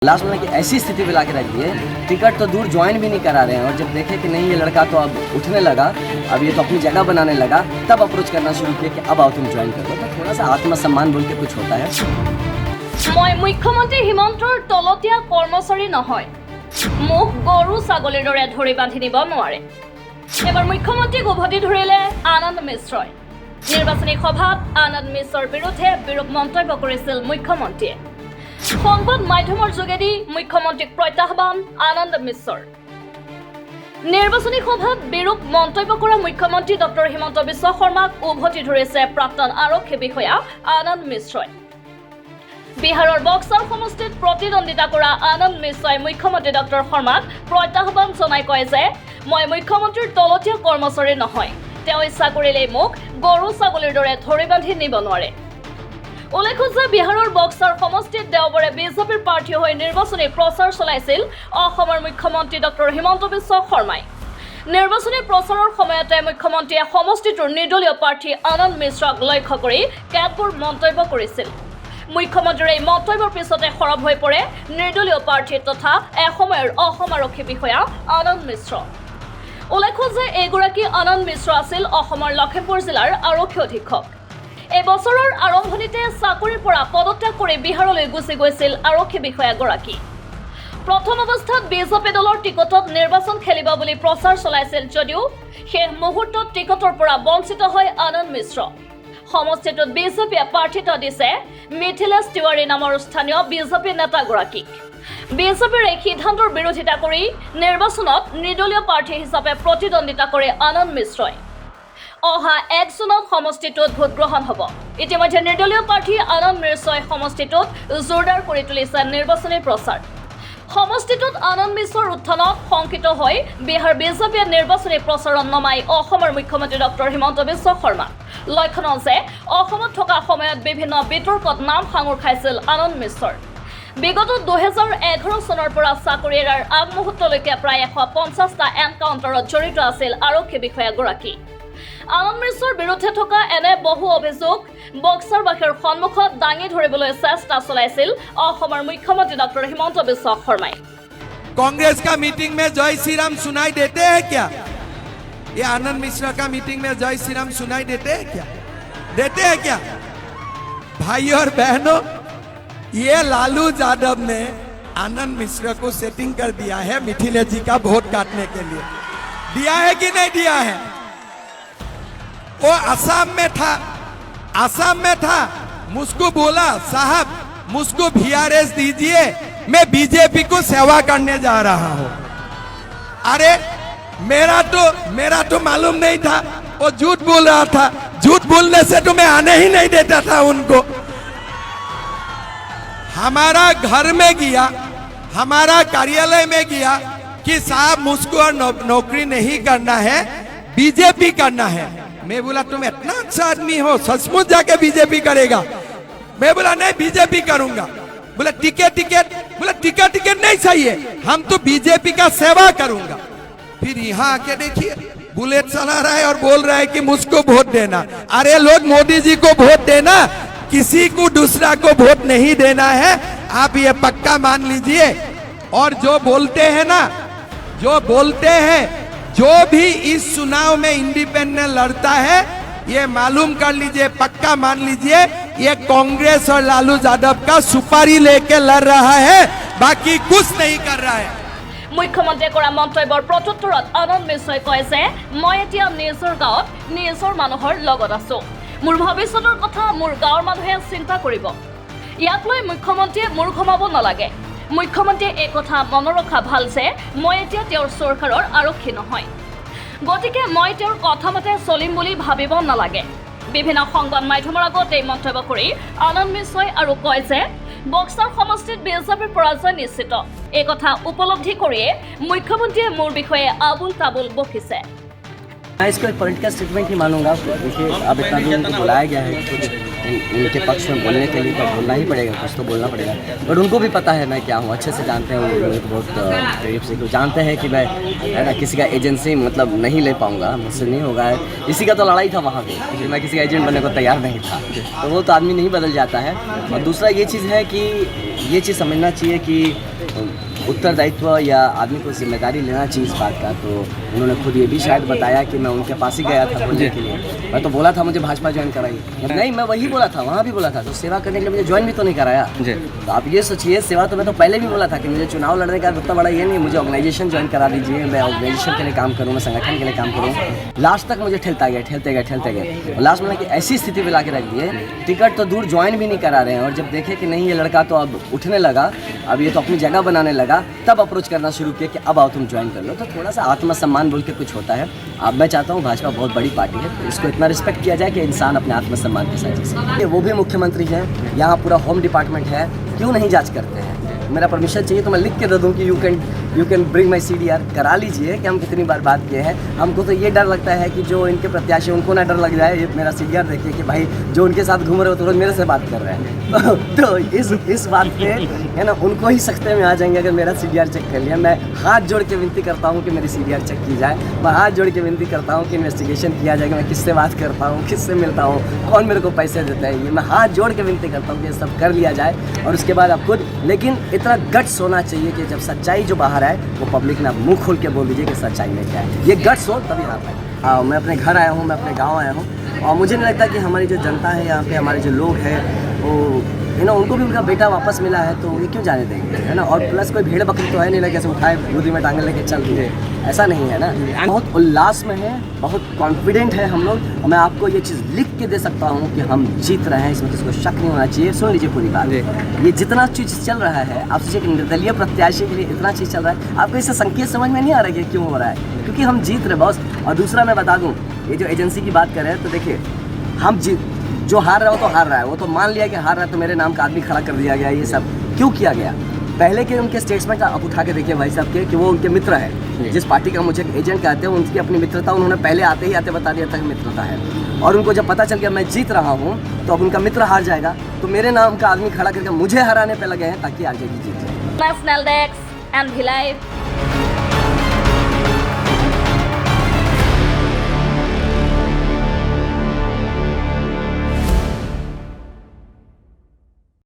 Last में कि ऐसी स्थिति में ला के रख दिए, टिकट तो दूर ज्वाइन भी नहीं करा रहे हैं। और जब देखे कि नहीं ये लड़का तो अब उठने लगा, अब ये तो अपनी जगह बनाने लगा, तब अप्रोच करना शुरू किया कि अब आओ तुम ज्वाइन कर लो। तो थोड़ा सा आत्मसम्मान बोल के कुछ होता है। मैं मुख्यमंत्री हिमंतर तलतिया कर्मचारी নহয়, मुख गरु ছাগলীৰ দৰে ধৰি বান্ধি নিব নোৱাৰে। এবাৰ মুখ্যমন্ত্ৰীক উভতি ধৰিলে আনন্দ মিশ্ৰই। নিৰ্বাচনী সভাত আনন্দ মিশ্ৰৰ বিৰুদ্ধে বিৰূপ মন্তব্য কৰিছিল মুখ্যমন্ত্ৰীয়ে। সংবাদ মাধ্যমৰ যোগেদি মুখ্যমন্ত্ৰীক প্ৰত্যাহ্বান আনন্দ মিশ্ৰৰ। নিৰ্বাচনী সভাত বিৰূপ মন্তব্য কৰা মুখ্যমন্ত্ৰী ডক্টৰ হিমন্ত বিশ্ব শৰ্মাক উভতি ধৰিছে প্ৰাক্তন আৰক্ষী বিষয়া আনন্দ মিশ্ৰই। বিহাৰৰ বক্সাৰ সমষ্টিত প্ৰতিদ্বন্দ্বিতা কৰা আনন্দ মিশ্ৰই মুখ্যমন্ত্ৰী ডক্টৰ শৰ্মাক প্ৰত্যাহ্বান জনাই কয় যে মই মুখ্যমন্ত্ৰীৰ তলতীয়া কৰ্মচাৰী নহয়, তেওঁ ইচ্ছা কৰিলেই মোক গৰু ছাগলীৰ দৰে ধৰি বান্ধি নিব নোৱাৰে। উল্লেখ্য যে বিহাৰৰ বক্সাৰ সমষ্টিত দেওবাৰে বিজেপিৰ প্ৰাৰ্থী হৈ নিৰ্বাচনী প্ৰচাৰ চলাইছিল অসমৰ মুখ্যমন্ত্ৰী ডক্টৰ হিমন্ত বিশ্ব শৰ্মাই। নিৰ্বাচনী প্ৰচাৰৰ সময়তে মুখ্যমন্ত্ৰীয়ে সমষ্টিটোৰ নিৰ্দলীয় প্ৰাৰ্থী আনন্দ মিশ্ৰক লক্ষ্য কৰি কেতবোৰ মন্তব্য কৰিছিল। মুখ্যমন্ত্ৰীৰ এই মন্তব্যৰ পিছতে সৰব হৈ পৰে নিৰ্দলীয় প্ৰাৰ্থী তথা এসময়ৰ অসম আৰক্ষী বিষয়া আনন্দ মিশ্ৰ। উল্লেখ্য যে এইগৰাকী আনন্দ মিশ্ৰ আছিল অসমৰ লখিমপুৰ জিলাৰ আৰক্ষী অধীক্ষক। এই বছৰৰ আৰম্ভণিতে চাকৰিৰ পৰা পদত্যাগ কৰি বিহাৰলৈ গুচি গৈছিল আৰক্ষী বিষয়াগৰাকী। প্ৰথম অৱস্থাত বিজেপি দলৰ টিকটত নিৰ্বাচন খেলিব বুলি প্ৰচাৰ চলাইছিল যদিও শেষ মুহূৰ্তত টিকটৰ পৰা বঞ্চিত হয় আনন্দ মিশ্ৰ। সমষ্টিটোত বিজেপিয়ে প্ৰাৰ্থিত্ব দিছে মিথিলেশ তিৱাৰী নামৰ স্থানীয় বিজেপি নেতাগৰাকীক। বিজেপিৰ এই সিদ্ধান্তৰ বিৰোধিতা কৰি নিৰ্বাচনত নিৰ্দলীয় প্ৰাৰ্থী হিচাপে প্ৰতিদ্বন্দ্বিতা কৰে আনন্দ মিশ্ৰই। অহা 1 জুনত সমষ্টিটোত ভোট গ্ৰহণ হ'ব। ইতিমধ্যে নিৰ্দলীয় প্ৰাৰ্থী আনন্দ মিশ্ৰই সমষ্টিটোত জোৰদাৰ কৰি তুলিছে নিৰ্বাচনী প্ৰচাৰ। সমষ্টিটোত আনন্দ মিশ্ৰৰ উত্থানত শংকিত হৈ বিহাৰ বিজেপিয়ে নিৰ্বাচনী প্ৰচাৰত নমাই অসমৰ মুখ্যমন্ত্ৰী ডক্টৰ হিমন্ত বিশ্ব শৰ্মা। লক্ষণ যে অসমত থকা সময়ত বিভিন্ন বিতৰ্কত নাম সাঙুৰ খাইছিল আনন্দ মিশ্ৰৰ। বিগত 2011 চনৰ পৰা চাকৰি এৰাৰ আগমুহূৰ্তলৈকে প্ৰায় 150টা এনকাউণ্টাৰত জড়িত আছিল আৰক্ষী বিষয়াগৰাকী। আনন্দ মিশ্ৰৰ বিৰুদ্ধে থকা এনে বহু অভিযোগ বক্সাৰবাসীৰ সন্মুখত দাঙি ধৰিবলৈ চেষ্টা চলাইছিল অসমৰ মুখ্যমন্ত্ৰী ডক্টৰ হিমন্ত বিশ্ব শৰ্মাই। कांग्रेस का मीटिंग में जय श्री राम सुनाई देते हैं क्या? ये आनंद मिश्रा का मीटिंग में जय श्री राम सुनाई देते हैं क्या? देते हैं क्या? भाई और बहनों, ये लालू यादव ने आनंद मिश्रा को सेटिंग कर दिया है मिथिलेश जी का वोट काटने के लिए। दिया है कि नहीं दिया है? वो असम में था, मुझको बोला साहब मुझको VRS दीजिए, मैं बीजेपी को सेवा करने जा रहा हूं। अरे मेरा तो मालूम नहीं था, वो झूठ बोल रहा था। झूठ बोलने से तो मैं आने ही नहीं देता था उनको। हमारा घर में गया, हमारा कार्यालय में गया कि साहब मुझको नौकरी नहीं करना है, बीजेपी करना है। मैं बोला तुम इतना अच्छा आदमी हो, सचमुच जाके बीजेपी करेगा? मैं बोला नहीं बीजेपी करूंगा। बोला टिकट नहीं चाहिए, हम तो बीजेपी का सेवा करूंगा। फिर यहाँ आके देखिए बुलेट चला रहा है और बोल रहा है कि मुझको वोट देना। अरे लोग मोदी जी को वोट देना, किसी को दूसरा को वोट नहीं देना है, आप ये पक्का मान लीजिए। और जो बोलते हैं ना, जो भी इस चुनाव में इंडिपेंडेंट लड़ता है, ये मालूम कर लीजिए, पक्का मान लीजिए, ये कांग्रेस और लालू यादव का सुपारी लेके लड़ रहा है, बाकी कुछ नहीं कर रहा है। মুখ্যমন্ত্ৰীয়ে কৰা মন্তব্যৰ প্ৰত্যুত্তৰত আনন্দ মিশ্ৰই কয় যে মই এতিয়া নিজৰ গাঁৱত নিজৰ মানুহৰ লগত আছো, মোৰ ভৱিষ্যতৰ কথা মোৰ গাঁৱৰ মানুহে চিন্তা কৰিব। ইয়াক লৈ মুখ্যমন্ত্ৰীয়ে মূৰ ঘমাব নালাগে। মুখ্যমন্ত্ৰীয়ে এই কথা মনত ৰখা ভাল যে মই এতিয়া তেওঁৰ চৰকাৰৰ আৰক্ষী নহয়, গতিকে মই তেওঁৰ কথা মতে চলিম বুলি ভাবিব নালাগে। বিভিন্ন সংবাদ মাধ্যমৰ আগত এই মন্তব্য কৰি আনন্দ মিশ্ৰই আৰু কয় যে বক্সাৰ সমষ্টিত বিজেপিৰ পৰাজয় নিশ্চিত। এই কথা উপলব্ধি কৰিয়ে মুখ্যমন্ত্ৰীয়ে মোৰ বিষয়ে আবুল তাবুল বকিছে। मैं इसको एक पॉलिटिकल स्टेटमेंट ही मानूंगा। देखिए अब इतना भी उनको बुलाया गया है, कुछ उनके पक्ष में बोलने के लिए तो बोलना ही पड़ेगा, कुछ तो बोलना पड़ेगा। बट उनको भी पता है मैं क्या हूँ, अच्छे से जानते हैं, मुझे बहुत करीब से जानते हैं कि मैं है ना किसी का एजेंसी मतलब नहीं ले पाऊँगा, मुझसे नहीं होगा। इसी का तो लड़ाई था वहाँ पे, मैं किसी का एजेंट बनने को तैयार नहीं था। तो वो तो आदमी नहीं बदल जाता है। और दूसरा ये चीज़ है कि ये चीज़ समझना चाहिए कि उत्तरदायित्व या आदमी को जिम्मेदारी लेना चाहिए इस बात का। तो उन्होंने खुद ये भी शायद बताया कि मैं उनके पास ही गया था बोलने के लिए। मैं तो बोला था मुझे भाजपा ज्वाइन कराइए, नहीं मैं वही बोला था, वहाँ भी बोला था, तो सेवा करने के लिए मुझे ज्वाइन भी तो नहीं कराया। तो आप ये सोचिए, सेवा तो मैं तो पहले भी बोला था कि मुझे चुनाव लड़ने का उतना बड़ा ये नहीं, मुझे ऑर्गेनाइजेशन ज्वाइन करा दीजिए, मैं ऑर्गेनाइजेशन के लिए काम करूँ, मैं संगठन के लिए काम करूँ। लास्ट तक मुझे ठेलते गए। लास्ट में कि ऐसी स्थिति में ला के रख दिए, टिकट तो दूर ज्वाइन भी नहीं करा रहे हैं। और जब देखे कि नहीं ये लड़का तो अब उठने लगा, अब ये तो अपनी जगह बनाने लगा, तब अप्रोच करना शुरू किया कि अब आओ तुम ज्वाइन कर लो। तो थोड़ा सा आत्मसम्मान बोल के कुछ होता है। अब मैं चाहता हूँ भाजपा बहुत बड़ी पार्टी है, तो इसको इतना रिस्पेक्ट किया जाए कि इंसान अपने आत्मसम्मान के साथ जिसे। वो भी मुख्यमंत्री हैं, यहाँ पूरा होम डिपार्टमेंट है, क्यों नहीं जांच करते हैं? मेरा परमिशन चाहिए तो मैं लिख के दे दूँ कि you can bring my CDR, करा लीजिए कि हम कितनी बार बात किए हैं। हमको तो ये डर लगता है कि जो इनके प्रत्याशी उनको ना डर लग जाए, ये मेरा CDR देखिए कि भाई जो उनके साथ घूम रहे हो तो रोज मेरे से बात कर रहे हैं। तो इस बात पे है ना, उनको ही सख्ते में आ जाएंगे अगर मेरा CDR चेक कर लिया। मैं हाथ जोड़ के विनती करता हूँ कि मेरी CDR चेक की जाए, मैं हाथ जोड़ के विनती करता हूँ कि इन्वेस्टिगेशन किया जाए कि मैं किससे बात करता हूँ, किससे मिलता हूँ, कौन मेरे को पैसे देता है। ये मैं हाथ जोड़ के विनती करता हूँ कि ये सब कर लिया जाए। और उसके बाद आप खुद, लेकिन इतना गट्स होना चाहिए कि जब सच्चाई जो बाहर आए वो पब्लिक ने मुंह खोल के बोल दीजिए कि सच्चाई में क्या है। ये गट्स हो तभी हार पाए। मैं अपने घर आया हूँ, मैं अपने गांव आया हूँ, और मुझे नहीं लगता कि हमारी जो जनता है यहाँ पे, हमारे जो लोग हैं वो उनको भी उनका बेटा वापस मिला है, तो ये क्यों जाने देंगे, है ना। और प्लस कोई भेड़ बकरी तो है नहीं, कैसे उठाए गोदी में टांगे लेके चल दिए, ऐसा नहीं है ना। बहुत उल्लास में है, बहुत कॉन्फिडेंट है हम लोग, और मैं आपको ये चीज़ लिख के दे सकता हूँ कि हम जीत रहे हैं, इसमें किसी को शक नहीं होना चाहिए। सुन लीजिए पूरी बात, ये जितना चीज़ चल रहा है, आप सोचिए कि निर्दलीय प्रत्याशी के लिए इतना चीज़ चल रहा है, आपको इससे संकेत समझ में नहीं आ रहा है कि क्यों हो रहा है, क्योंकि हम जीत रहे बॉस। और दूसरा मैं बता दूँ, ये जो एजेंसी की बात कर रहे हैं, तो देखिए हम जो हार रहा हो तो हार रहा है, वो तो मान लिया कि हार रहा है, तो मेरे नाम का आदमी खड़ा कर दिया गया। ये सब क्यों किया गया? पहले के उनके स्टेटमेंट आप उठा के देखिए भाई साहब के, कि वो उनके मित्र है, जिस पार्टी का मुझे एजेंट कहते हैं, उनकी अपनी मित्रता उन्होंने पहले आते बता दिया था कि मित्रता है। और उनको जब पता चल गया मैं जीत रहा हूँ, तो अब उनका मित्र हार जाएगा, तो मेरे नाम का आदमी खड़ा करके मुझे हराने पर लगे हैं ताकि आगे की जीत जाए। National desk, NV Live।